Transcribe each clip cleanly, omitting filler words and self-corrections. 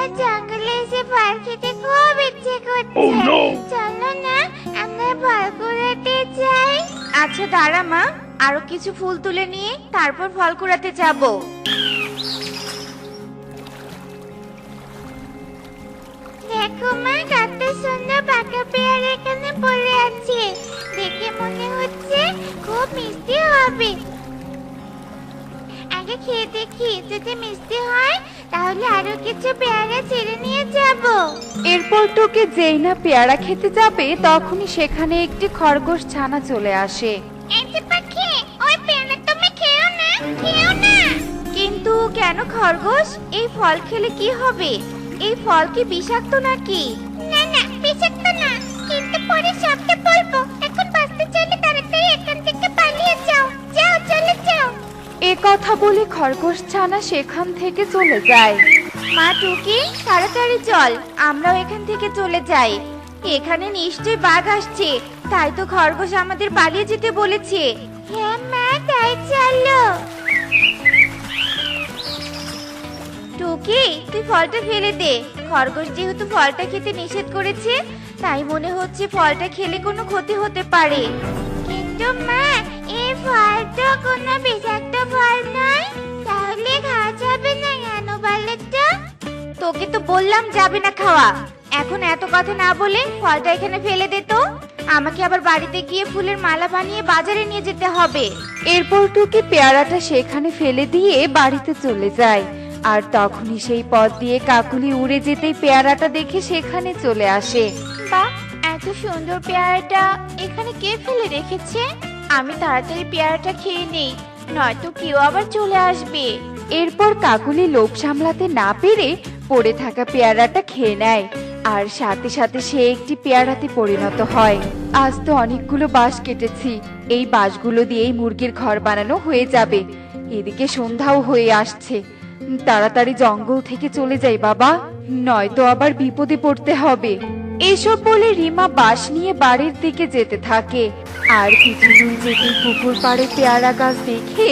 আমার জঙ্গলে এসে ফল খেতে খুব ইচ্ছে করছে। চলো না আমরা ফল কুড়াতে যাই। আচ্ছা দাঁড়া মা, আরো কিছু ফুল তুলে নিয়ে তারপর ফল কুড়াতে যাবো। দেখো মা, কত সুন্দর পাকা পেয়ারা এখানে পড়ে আছে। দেখে মনে হচ্ছে খুব মিষ্টি হবে। আগে খেয়ে দেখি, যদি মিষ্টি হয় তাহলে আরো কিছু পেয়ারা ছেড়ে নিয়ে যাব। এরপর টুকি যেই না পেয়ারা খেতে যাবে তখনই সেখানে একটি খরগোশ ছানা চলে আসে। এই যে পাখি, ওই পেয়ারা তুমি খেও না, খেও না। কিন্তু কেন খরগোশ, এই ফল খেলে কি হবে? এই ফল কি বিষাক্ত নাকি? না না, বিষাক্ত না, কিন্তু পরে সবটা বলবো। এখন বাঁচতে চাইলে তাড়াতাড়ি এখান থেকে পালিয়ে যাও। যাও, চলে যাও। এ কথা বলে খরগোশ ছানা সেখান থেকে চলে যায়। মা টুকি, তাড়াতাড়ি চল, আমরাও এখান থেকে চলে যাই। এখানে নিশ্চয়ই বাঘ আসছে, তাই তো খরগোশ আমাদের পালিয়ে যেতে বলেছে। হ্যাঁ মা, তাই চলো। টুকি, তুই ফলটা ফেলে দে। খরগোশ যেহেতু ফলটা খেতে নিষেধ করেছে, তাই মনে হচ্ছে ফলটা খেলে কোনো ক্ষতি হতে পারে। কিন্তু মা, এই ফল তো কোনো বিষাক্ত ফল নয়, তাহলে খাওয়া যাবে না কেন বলো তো? তোকে তো বললাম যাবে না খাওয়া। এখন এত কথা না বলে ফলটা এখানে ফেলে দে তো। আমাকে আবার বাড়িতে গিয়ে ফুলের মালা বানিয়ে বাজারে নিয়ে যেতে হবে। এরপর টুকি পেয়ারাটা সেখানে ফেলে দিয়ে বাড়িতে চলে যায়। আর তখনই সেই পথ দিয়ে কাকুলি উড়ে যেতেই পেয়ারাটা দেখে সেখানে চলে আসে। বাহ, এত সুন্দর পেয়ারাটা এখানে কে ফেলে রেখেছে? আমি তাড়াতাড়ি পেয়ারাটা খেয়ে নেই, নয়তো কেউ আবার চলে আসবে। এরপর কাকুলি লোভ সামলাতে না পেরে পড়ে থাকা পেয়ারাটা খেয়ে নেয়। আর সাথে সাথে সে একটি পেয়ারাতে পরিণত হয়। আজ তো অনেকগুলো বাঁশ কেটেছি, এই বাঁশগুলো দিয়েই মুরগির ঘর বানানো হয়ে যাবে। এদিকে সন্ধ্যাও হয়ে আসছে, তাড়াতাড়ি জঙ্গল থেকে চলে যাই বাবা, নয়তো আবার বিপদে পড়তে হবে। এসব বলে রিমা বাঁশ নিয়ে বাড়ির দিকে যেতে থাকে। আর কিছু দূর যেতেই পুকুর পাড়ে পেয়ারা গাছ দেখে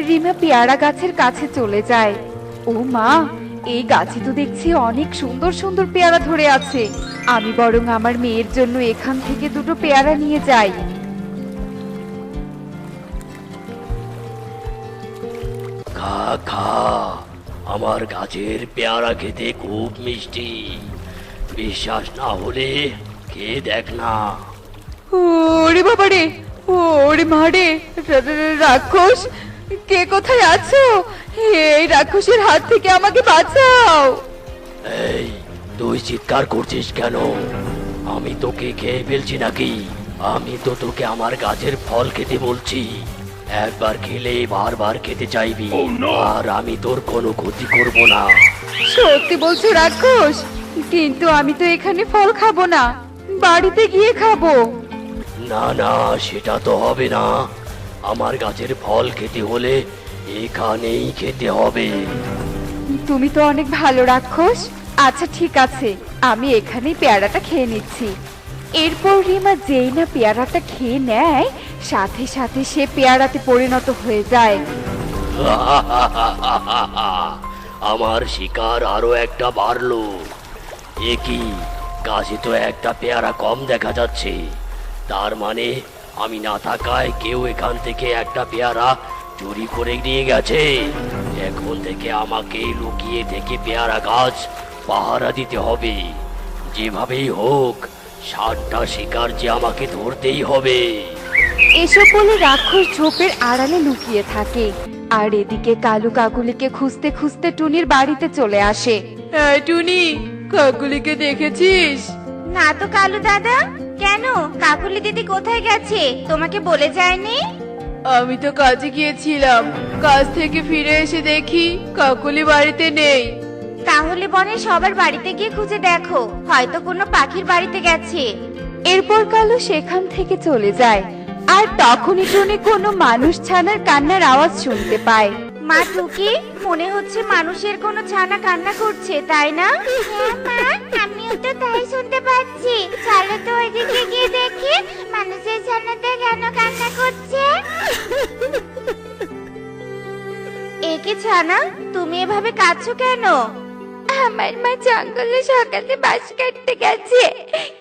রিমা পেয়ারা গাছের কাছে চলে যায়। ও মা, এই গাছে তো দেখছি অনেক সুন্দর সুন্দর পেয়ারা ধরে আছে। আমি বরং আমার মেয়ের জন্য এখান থেকে দুটো পেয়ারা নিয়ে যাই। খা খা, আমার গাছের পেয়ারা খেতে খুব মিষ্টি। বিশ্বাস না হলে খেয়ে দেখ না। ওরে বাবা রে, ওরে মা রে, রাক্ষস, কে কোথায় আছো? এই রাক্ষসের হাত থেকে আমাকে বাঁচাও। এই, তুই চিৎকার করছিস কেন? আমি তোকে খেয়ে ফেলছি নাকি? আমি তো তোকে আমার গাছের ফল খেতে বলছি। একবার খেলে বারবার খেতে চাইবি, আর আমি তোর কোনো ক্ষতি করব না। সত্যি বলছো রাক্ষস? কিন্তু আমি তো এখানে ফল খাবো না, বাড়িতে গিয়ে খাবো। না না, সেটা তো হবে না। আমার গাছের ফল খেতে হলে এখানেই খেতে হবে। তুমি তো অনেক ভালো রাক্ষস। আচ্ছা ঠিক আছে, আমি এখানেই পেয়ারাটা খেয়ে নিচ্ছি। এরপর রিমা যেই না পেয়ারাটা খেয়ে নেয়, সাথে সাথে সে পেয়ারাতে পরিণত হয়ে যায়। আমার শিকার আরো একটা বাড়লো। এ কি, গাছে তো একটা পেয়ারা কম দেখা যাচ্ছে। তার মানে আমি না থাকায় কেউ এখান থেকে একটা পেয়ারা চুরি করে নিয়ে গেছে। এখন থেকে আমাকে লুকিয়ে থেকে পেয়ারা গাছ পাহারা দিতে হবে। যেভাবেই হোক 60টা শিকার যে আমাকে ধরতেই হবে। এসব বলে রাক্ষস ঝোপের আড়ালে লুকিয়ে থাকে। আর এদিকে কালু কাকুলিকে খুঁজতে খুঁজতে টুনির বাড়িতে চলে আসে। টুনি, কাকুলিকে দেখেছিস? না তো কালু দাদা, কেন? কাকুলি দিদি কোথায় গেছে, তোমাকে বলে যায়নি? আমি তো কাজে গিয়েছিলাম, কাজ থেকে ফিরে এসে দেখি কাকুলি বাড়িতে নেই। তাহলে বনে সবার বাড়িতে গিয়ে খুঁজে দেখো, হয়তো কোনো পাখির বাড়িতে গেছে। এরপর কালু সেখান থেকে চলে যায়। আর তখনই টুনি কোনো মানুষ ছানার কান্নার আওয়াজ শুনতে পায়। মা টুকি, মনে হচ্ছে মানুষের কোনো ছানা কান্না করছে, তাই না? হ্যাঁ মা, আমিও তো তাই শুনতে পাচ্ছি। চলো তো ওইদিকে গিয়ে দেখি মানুষের ছানাটা কেন কান্না করছে। এ কি ছানা, তুমি এভাবে কাঁদছো কেন? আমার মা জঙ্গলে সকালে বাঁশ কাটতে গেছে,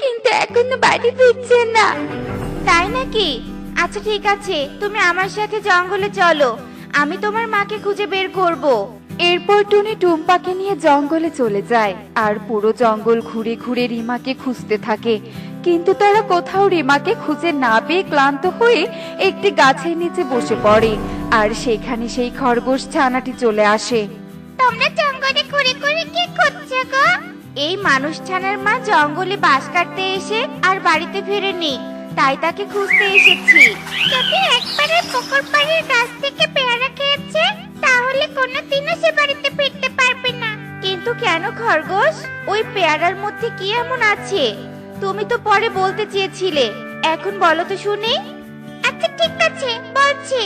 কিন্তু এখনো বাড়ি ফিরছে না। তাই নাকি? আচ্ছা ঠিক আছে, তুমি আমার সাথে জঙ্গলে চলো, আমি তোমার মাকে খুঁজে বের করব। এরপর টুনি টুম্পাকে নিয়ে জঙ্গলে চলে যায় আর পুরো জঙ্গল ঘুরে ঘুরে রিমাকে খুঁজতে থাকে, কিন্তু তারা কোথাও রিমাকে খুঁজে না পেয়ে ক্লান্ত হয়ে একটি গাছের নিচে বসে পড়ে। আর সেখানে সেই খরগোশ ছানাটি চলে আসে। তোমরা জঙ্গলে ঘুরে ঘুরে কি করছো গো? এই মানুষ ছানার মা জঙ্গলে বাঁশ কাটতে এসে আর বাড়িতে ফেরেনি, তাই তাকে খুঁজতে এসেছি। যদি একবারে পুকুর পাড়ের গাছ থেকে পেয়ারা খেয়েছে, তাহলে কোনোদিনও সে বাড়িতে ফিরতে পারবে না। কিন্তু কেন খরগোশ? ওই পেয়ারার মধ্যে কি এমন আছে? তুমি তো পরে বলতে চেয়েছিলে, এখন বলো তো শুনি। আচ্ছা ঠিক আছে, বলছি।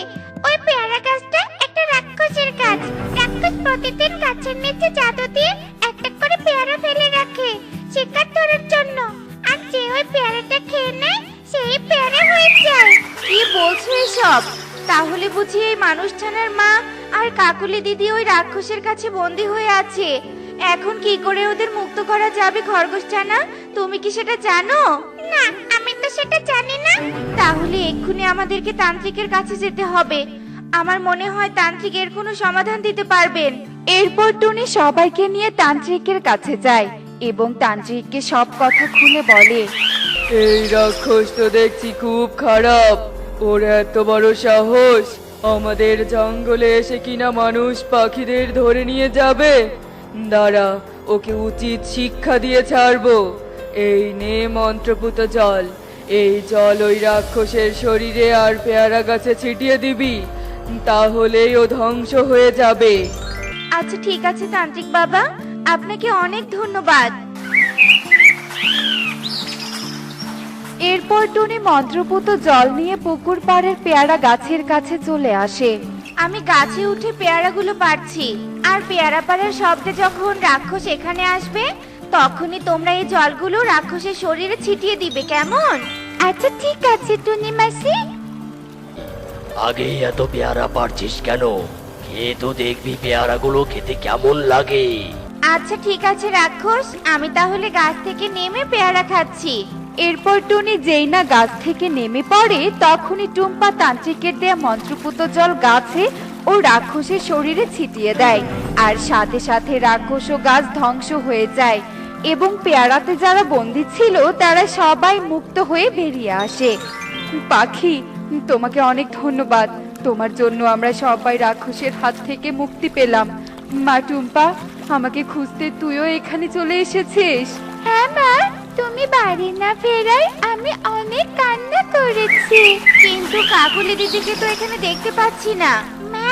ওই পেয়ারা গাছটা একটা রাক্ষসের গাছ। রাক্ষস প্রতিদিন গাছের নিচে জাদু দিয়ে একটা করে পেয়ারা ফেলে রাখে শিকার ধরার জন্য, আর যে ওই পেয়ারাটা খেয়ে নেয় সেই পেয়ারা হয়ে যায়। কি বলছো এসব? তাহলে বুঝি এই মানুষ ছানার মা আর কাকুলি দিদি ওই রাক্ষসের কাছে বন্দী হয়ে আছে। এখন কি করে ওদের মুক্ত করা যাবে খরগোশ ছানা? তুমি কি সেটা জানো? না, আমি তো সেটা জানি না। তাহলে এক্ষুনি আমাদেরকে তান্ত্রিকের কাছে যেতে হবে। আমার মনে হয় তান্ত্রিক এর কোনো সমাধান দিতে পারবেন। এরপর টুনি সবাইকে নিয়ে তান্ত্রিকের কাছে যায় এবং তান্ত্রিককে সব কথা খুলে বলে। এই রাক্ষস তো দেখছি খুব খারাপ। ওর এত বড় সাহস আমাদের জঙ্গলে এসে কিনা মানুষ পাখিদের ধরে নিয়ে যাবে। দাঁড়া, ওকে উচিত শিক্ষা দিয়ে ছাড়বো। এই নে মন্ত্রপুত জল, এই জল ওই রাক্ষসের শরীরে আর পেয়ারা গাছে ছিটিয়ে দিবি, তাহলেই ও ধ্বংস হয়ে যাবে। আচ্ছা ঠিক আছে তান্ত্রিক বাবা, আপনাকে অনেক ধন্যবাদ। এরপর টুনি মন্ত্রপুত জল নিয়ে পুকুর পাড়ের পেয়ারা গাছের কাছে চলে আসে। আমি গাছে উঠে পেয়ারাগুলো পাড়ছি, আর পেয়ারা পাড়ার শব্দে যখন রাক্ষস এখানে আসবে, তখনই তোমরা এই জলগুলো রাক্ষসের শরীরে ছিটিয়ে দিবে, কেমন? আচ্ছা ঠিক আছে টুনি মাসি। আগে এত পেয়ারা পারছিস কেন? খেয়ে তো দেখবি পেয়ারাগুলো খেতে কেমন লাগে। আচ্ছা ঠিক আছে রাক্ষস, আমি তাহলে গাছ থেকে নেমে পেয়ারা খাচ্ছি। এরপর টুনি যেই না গাছ থেকে নেমে পড়ে, তখনই টুম্পা তান্ত্রিকের দেয়া মন্ত্রপুত জল গাছে ও রাক্ষসের শরীরে ছিটিয়ে দেয়, আর সাথে সাথে রাক্ষস ও গাছ ধ্বংস হয়ে যায় এবং পেয়ারাতে যারা বন্দী ছিল তারা সবাই মুক্ত হয়ে বেরিয়ে আসে। পাখি, তোমাকে অনেক ধন্যবাদ। তোমার জন্য আমরা সবাই রাক্ষসের হাত থেকে মুক্তি পেলাম। মা টুম্পা, আমাকে খুঁজতে তুইও এখানে চলে এসেছিস? হ্যাঁ মা, তুমি বাড়ি না ফেরায় আমি অনেক কান্না করেছি। কিন্তু কাকুলি দিদিকে তো এখানে দেখতে পাচ্ছি না। মা,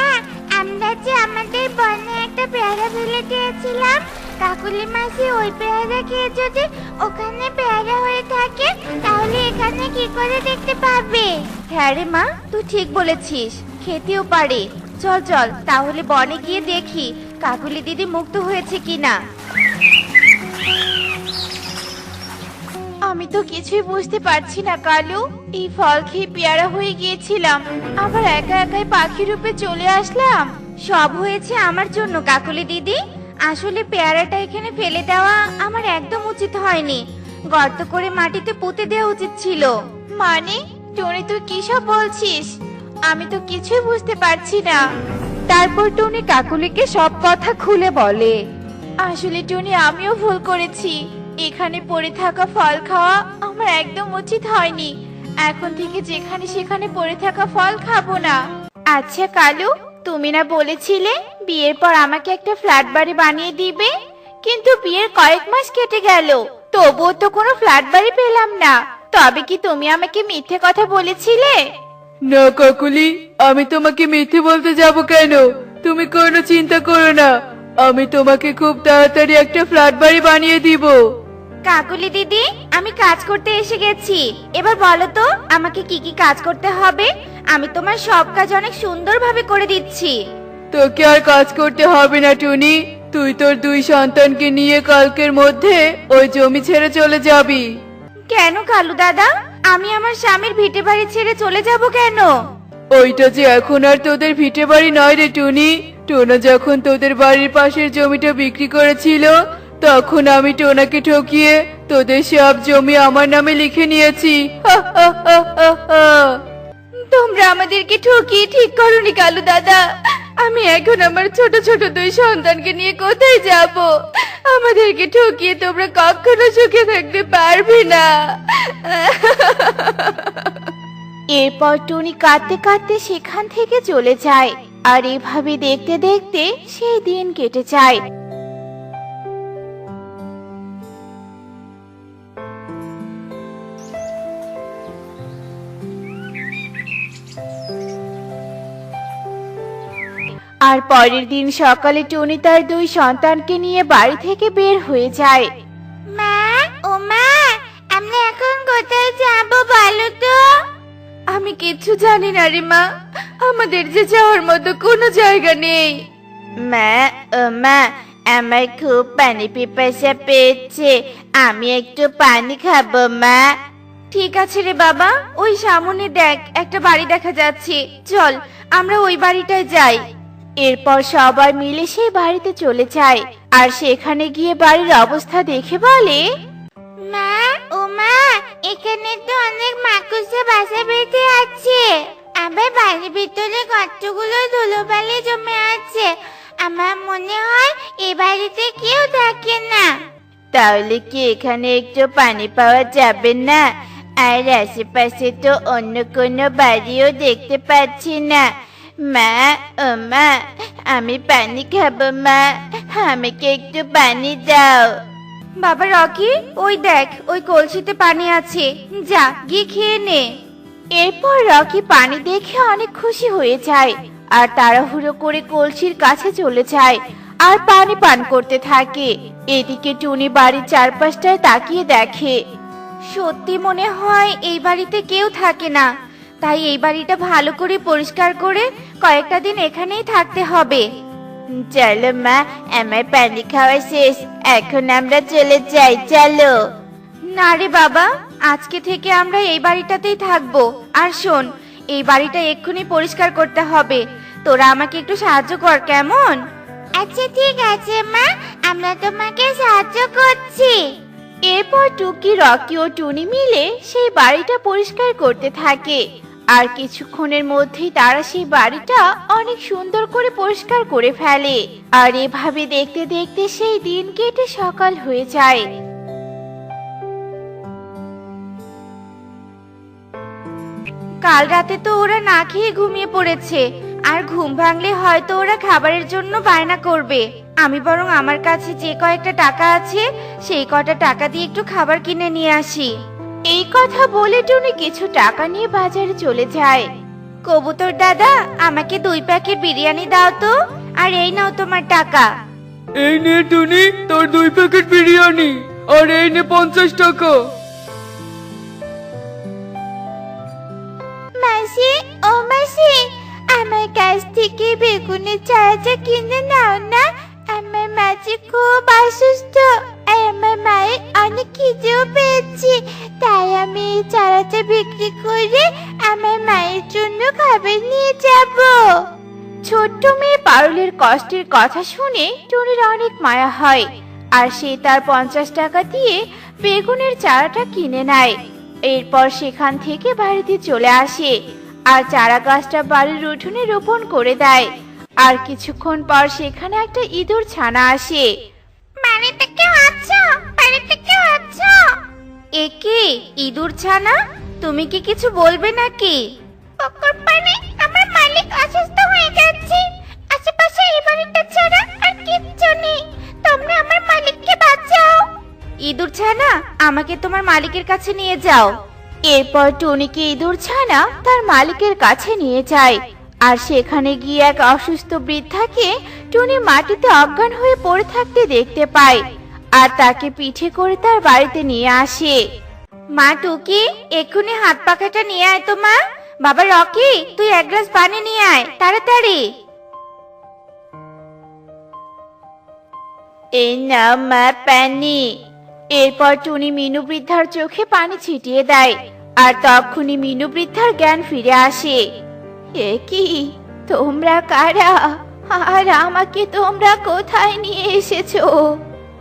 আমরা যে আমাদের বনে একটা পেয়ারা ফেলে দিয়েছিলাম, কাকুলি মাসি ওই পেয়ারা খেয়ে যদি ওখানে পেয়ারা হয়ে থাকে, তাহলে এখানে কি করে দেখতে পাবে? হ্যাঁ রে মা, তুই ঠিক বলেছিস, খেতেও পারে। চল চল তাহলে বনে গিয়ে দেখি কাকুলি দিদি মুক্ত হয়েছে কিনা। আমি তো কিছুই বুঝতে পারছি না কালু, এই ফল খেয়ে পেয়ারা হয়ে গিয়েছিলাম, আবার একা একাই পাখি রূপে চলে আসলাম। সব হয়েছে আমার জন্য কাকুলি দিদি। আসলে পেয়ারাটা এখানে ফেলে দেওয়া আমার একদম উচিত হয়নি, গর্ত করে মাটিতে পুঁতে দেওয়া উচিত ছিল। মানে টনি, তুই কি সব বলছিস? আমি তো কিছুই বুঝতে পারছি না। তারপর টুনি কাকুলিকে সব কথা খুলে বলে। আসলে টনি, আমিও ভুল করেছি, এখানে পড়ে থাকা ফল খাওয়া আমার একদম উচিত হয়নি। এখন থেকে যেখানে সেখানে পড়ে থাকা ফল খাবো না। আচ্ছা কালু, তুমি না বলেছিলে বিয়ের পর আমাকে একটা ফ্ল্যাট বাড়ি বানিয়ে দিবে? কিন্তু বিয়ের কয়েক মাস কেটে গেল, তবুও তো কোনো ফ্ল্যাট বাড়ি পেলাম না। তবে কি তুমি আমাকে মিথ্যে কথা বলেছিলে? না কাকুলি, আমি তোমাকে মিথ্যে বলতে যাব কেন? তুমি কোনো চিন্তা করো না, আমি তোমাকে খুব তাড়াতাড়ি একটা ফ্ল্যাট বাড়ি বানিয়ে দিব। কাকুলি দিদি, আমি কাজ করতে এসে গেছি, এবার বলো তো আমাকে কি কি কাজ করতে হবে? আমি তোমার সব কাজ অনেক সুন্দরভাবে করে দিচ্ছি। তোকে আর কাজ করতে হবে না টুনি, তুই তোর 2 সন্তানকে নিয়ে কালকের মধ্যে ওই জমি ছেড়ে চলে যাবি। কেন কালু দাদা, আমি আমার স্বামীর ভিটে বাড়ি ছেড়ে চলে যাব কেন? ওইটা যে এখন আর তোদের ভিটে বাড়ি নয় রে টুনি। টোনা যখন তোদের বাড়ির পাশের জমিটা বিক্রি করেছিল, তখন আমি টোনাকে ঠকিয়ে তোদের সব জমি আমার নামে লিখে নিয়েছি। হা, হা, হা, হা, হা। তোমরা আমাদেরকে ঠকিয়ে ঠিক করনি কালু দাদা। আমি এখন আমার ছোট ছোট দুই সন্তানকে নিয়ে কোথায় যাব? আমাদেরকে ঠকিয়ে তোমরা কখনো সুখে থাকতে পারবে না। এরপর টুনি কাঁদতে কাঁদতে সেখান থেকে চলে যায়। আর এভাবে দেখতে দেখতে সেই দিন কেটে যায়। আর পরের দিন সকালে টুনি তার দুই সন্তানকে নিয়ে বাড়ি থেকে বের হয়ে যায়। মা, ও মা, আমরা এখন কোথায় যাব বলো তো? আমি কিচ্ছু জানি না রে মা, আমাদের যে যাওয়ার মতো কোনো জায়গা নেই। মা, ও মা, আমার খুব পানি পিপাসা পেয়েছে, আমি একটু পানি খাবো মা। ঠিক আছে রে বাবা, ওই সামনে দেখ একটা বাড়ি দেখা যাচ্ছে, চল আমরা ওই বাড়িটায় যাই। এরপর সবাই মিলে সেই বাড়িতে চলে যায়। আর সেখানে গিয়ে বাড়ির অবস্থা দেখে বলে, মা, ও মা, এখানে তো অনেক মাকুসে বাসা বেঁধে আছে। আবার বাড়ির ভিতরে কতগুলো ধুলোবালি জমে আছে। আমার মনে হয় এই বাড়িতে কেউ থাকে না। তাহলে কি এখানে একটু পানি পাওয়া যাবে না? আর আশেপাশে তো অন্য কোনো বাড়িও দেখতে পাচ্ছি না। মা, ও মা, আমি পানি খাবো মা, আমাকে একটু পানি দাও। বাবা রকি, ওই দেখ ওই কলসিতে পানি আছে, যা গিয়ে খেয়ে নে। এরপর রকি পানি দেখে অনেক খুশি হয়ে যায় আর তাড়াহুড়ো করে কলসির কাছে চলে যায় আর পানি পান করতে থাকে। এদিকে টুনি বাড়ির চারপাশটায় তাকিয়ে দেখে, সত্যি মনে হয় এই বাড়িতে কেউ থাকে না। তাই এই বাড়িটা ভালো করে পরিষ্কার করে কয়েকটা দিন এখানেই থাকতে হবে। চলো মা, আমার পানি খাওয়া শেষ, এখন আমরা চলে যাই, চলো। না রে বাবা, আজকে থেকে আমরা এই বাড়িটাতেই থাকবো। আর শোন, এই বাড়িটা এক্ষুনি পরিষ্কার করতে হবে, তোরা আমাকে একটু সাহায্য কর, কেমন? আচ্ছা ঠিক আছে মা, আমরা তোমাকে সাহায্য করছি। এরপর টুকি, রকি ও টুনি মিলে সেই বাড়িটা পরিষ্কার করতে থাকে। আর কিছুক্ষণের মধ্যেই তারা সেই বাড়িটা অনেক সুন্দর করে পরিষ্কার করে ফেলে। আর এভাবে দেখতে দেখতে সেই দিন কেটে সকাল হয়ে যায়। কাল রাতে তো ওরা না খেয়ে ঘুমিয়ে পড়েছে, আর ঘুম ভাঙলে হয়তো ওরা খাবারের জন্য বায়না করবে। আমি বরং আমার কাছে যে কয়েকটা টাকা আছে সেই কটা টাকা দিয়ে একটু খাবার কিনে নিয়ে আসি। এই কথা বলে টুনি কিছু টাকা নিয়ে বাজারে চলে যায়। কবুতর দাদা, আমাকে 2 প্যাকেট বিরিয়ানি দাও তো, আর এই নাও তোমার টাকা। এই নে টুনি, তোর 2 প্যাকেট বিরিয়ানি, আর এই নে 50 টাকা। মাসি, ও মাসি, আমার কাছ থেকে বেগুনের চারাটা কিনে নাও না। আমার মাঝে খুব অসুস্থ আর আমার মায়ের অনেক খিদেও পেয়েছে। তাই আমি এই চারাটা বিক্রি করে আমার মায়ের জন্য খাবার নিয়ে যাব। ছোট্ট মেয়ে পারুলের কষ্টের কথা শুনে টুনির অনেক মায়া হয়। আর সে তার 50 টাকা দিয়ে বেগুনের চারাটা কিনে নেয়। এরপর সেখান থেকে বাড়িতে চলে আসে আর চারা গাছটা বাড়ির উঠোনে রোপণ করে দেয়। আর কিছুক্ষণ পর সেখানে একটা ইঁদুর ছানা আসে। বাড়িতে কেউ আছো? বাড়িতে কেউ আছো? এ কি ইঁদুর ছানা, তুমি কি কিছু বলবে নাকি? পুকুর পাড়ে আমার মালিক অসুস্থ হয়ে যাচ্ছে। আশেপাশে এই বাড়িটা ছাড়া আর কিচ্ছু নেই। তোমরা আমার মালিককে বাঁচাও। ইঁদুর ছানা, আমাকে তোমার মালিকের কাছে নিয়ে যাও। এরপর টুনিকে ইঁদুর ছানা তার মালিকের কাছে নিয়ে যায়। আর সেখানে গিয়ে এক অসুস্থ বৃদ্ধাকে টুনি মাটিতে অজ্ঞান হয়ে পড়ে থাকতে দেখতে পায়। আর তাকে পিঠে করে তার বাড়িতে নিয়ে আসে। মা টুকি, এক্ষুনি হাত পাখাটা নিয়ে আয় তো মা। বাবা রকি, তুই 1 গ্লাস পানি নিয়ে আয় তাড়াতাড়ি। এই নাও মা পানি। এরপর টুনি মিনু বৃদ্ধার চোখে পানি ছিটিয়ে দেয়। আর তখনই মিনু বৃদ্ধার জ্ঞান ফিরে আসে। এ কি, তোমরা কারা? আর আমাকে তোমরা কোথায় নিয়ে এসেছো?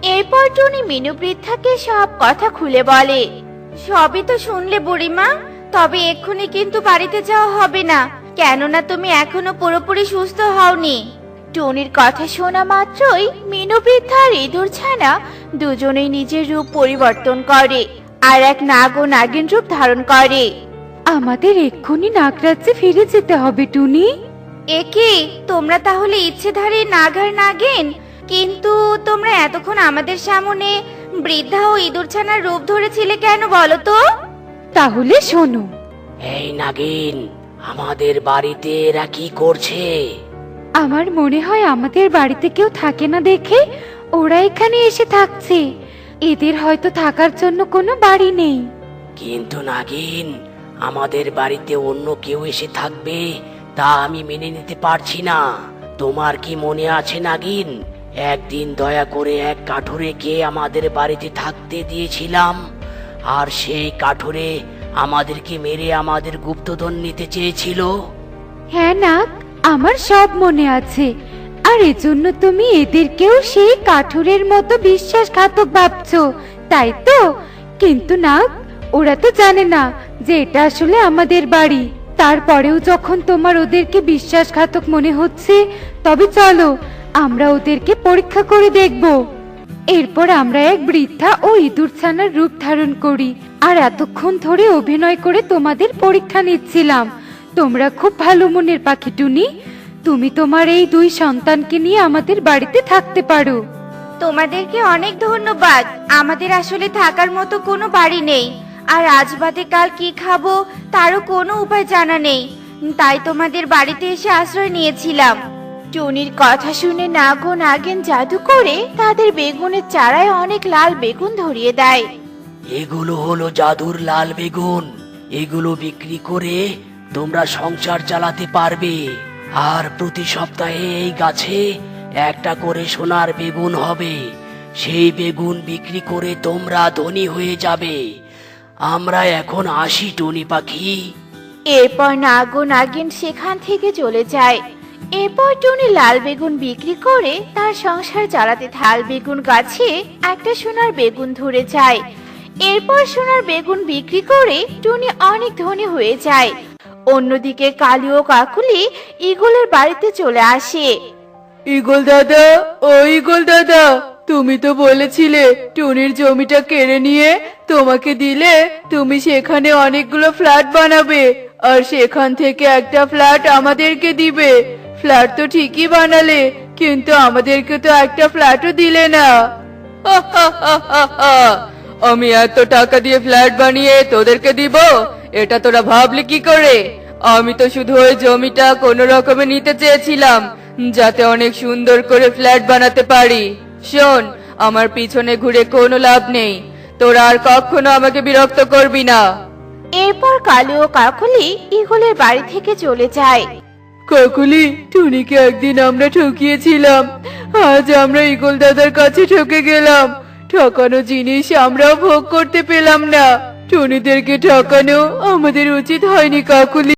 এরপর টুনি মিনু বৃদ্ধাকে সব কথা খুলে বলে। সবই তো শুনলে বুড়িমা, তবে এক্ষুনি কিন্তু বাড়িতে যাওয়া হবে না, কেননা তুমি এখনো পুরোপুরি সুস্থ হওনি। টুনির কথা শোনা মাত্রই মিনু বৃদ্ধা আর ইঁদুর ছানা দুজনেই নিজের রূপ পরিবর্তন করে আর এক নাগ ও নাগিন রূপ ধারণ করে। আমাদের এক্ষুনি নাগরাজ্যে ফিরে যেতে হবে টুনি। একি, তোমরা তাহলে ইচ্ছেধারী নাগ আর নাগিন? কিন্তু তোমরা এতক্ষণ আমাদের সামনে বৃদ্ধা ও ইঁদুর ছানার রূপ ধরেছিলে কেন বলো তো? তাহলে শোনো। এই নাগিন, আমাদের বাড়িতে এরা কি করছে? আমার মনে হয় আমাদের বাড়িতে কেউ থাকে না দেখে ওরা এখানে এসে থাকছে। এদের হয়তো থাকার জন্য কোনো বাড়ি নেই। কিন্তু নাগিন, আমাদের বাড়িতে অন্য কেউ এসে থাকবে তা আমি মেনে নিতে পারছি না। তোমার কি মনে আছে নাগিন, একদিন দয়া করে এক কাঠুরেকে আমাদের বাড়িতে থাকতে দিয়েছিলাম, আর সেই কাঠুরে আমাদেরকে মেরে আমাদের গুপ্তধন নিতে চেয়েছিল? হ্যাঁ নাগ, আমার সব মনে আছে। আর এজন্য তুমি এদেরকেও সেই কাঠুরের মতো বিশ্বাসঘাতক ভাবছো, তাই তো? কিন্তু নাগ, ওরা তো জানে না যে এটা আসলে আমাদের বাড়ি। তারপরেও যখন তোমার ওদেরকে বিশ্বাসঘাতক মনে হচ্ছে, তবে চলো আমরা ওদেরকে পরীক্ষা করে দেখব। এরপর আমরা এক বৃদ্ধা ও ইঁদুর ছানার রূপ ধারণ করি, আর এতক্ষণ ধরে অভিনয় করে তোমাদের পরীক্ষা নিচ্ছিলাম। তোমরা খুব ভালো মনের পাখি টুনি। তুমি তোমার এই দুই সন্তানকে নিয়ে আমাদের বাড়িতে থাকতে পারো। তোমাদেরকে অনেক ধন্যবাদ। আমাদের আসলে থাকার মতো কোনো বাড়ি নেই, আর আজ বাদে কাল কি খাবো তারও কোনো উপায় জানা নেই, তাই তোমাদের বাড়িতে এসে আশ্রয় নিয়েছিলাম। টুনির কথা শুনে নাগ ও নাগিন জাদু করে তাদের বেগুনের চারায় অনেক লাল বেগুন ধরিয়ে দেয়। এগুলো হলো জাদুর লাল বেগুন। এগুলো বিক্রি করে তোমরা সংসার চালাতে পারবে, আর প্রতি সপ্তাহে এই গাছে একটা করে সোনার বেগুন হবে। সেই বেগুন বিক্রি করে তোমরা ধনী হয়ে যাবে। আমরা এখন আসি টুনি পাখি। এরপর নাগ ও নাগিন সেখান থেকে চলে যায়। এরপর টুনি লাল বেগুন বিক্রি করে তার সংসার চালাতে থাল বেগুন গাছে একটা সোনার বেগুন ধরে যায়। এরপর সোনার বেগুন বিক্রি করে টুনি অনেক ধনী হয়ে যায়। অন্যদিকে কালি ও কাকুলি ঈগলের বাড়িতে চলে আসে। ঈগল দাদা, ও ঈগল দাদা, তুমি তো বলেছিলে টুনির জমিটা কেড়ে নিয়ে তোমাকে দিলে তুমি সেখানে অনেকগুলো ফ্ল্যাট বানাবে, আর সেখান থেকে একটা ফ্ল্যাট আমাদেরকে দিবে। ফ্ল্যাট তো ঠিকই বানালে, কিন্তু আমাদেরকে তো একটা ফ্ল্যাটও দিলে না। আমি এত টাকা দিয়ে ফ্ল্যাট বানিয়ে তোদেরকে দিব, এটা তোরা ভাবলি কি করে? আমি তো শুধু ওই জমিটা কোনো রকমে নিতে চেয়েছিলাম, যাতে অনেক সুন্দর করে ফ্ল্যাট বানাতে পারি। শোন, আমার পিছনে ঘুরে কোনো লাভ নেই। তোরা আর কখনো আমাকে বিরক্ত করবি না। এরপর কালি ও কাকুলি ঈগলের বাড়ি থেকে চলে যায়। কাকুলি, টুনিকে একদিন আমরা ঠকিয়েছিলাম, আজ আমরা ঈগল দাদার কাছে ঠকে গেলাম। ঠকানো জিনিস আমরাও ভোগ করতে পেলাম না। টুনিদেরকে ঠকানো আমাদের উচিত হয়নি কাকুলি।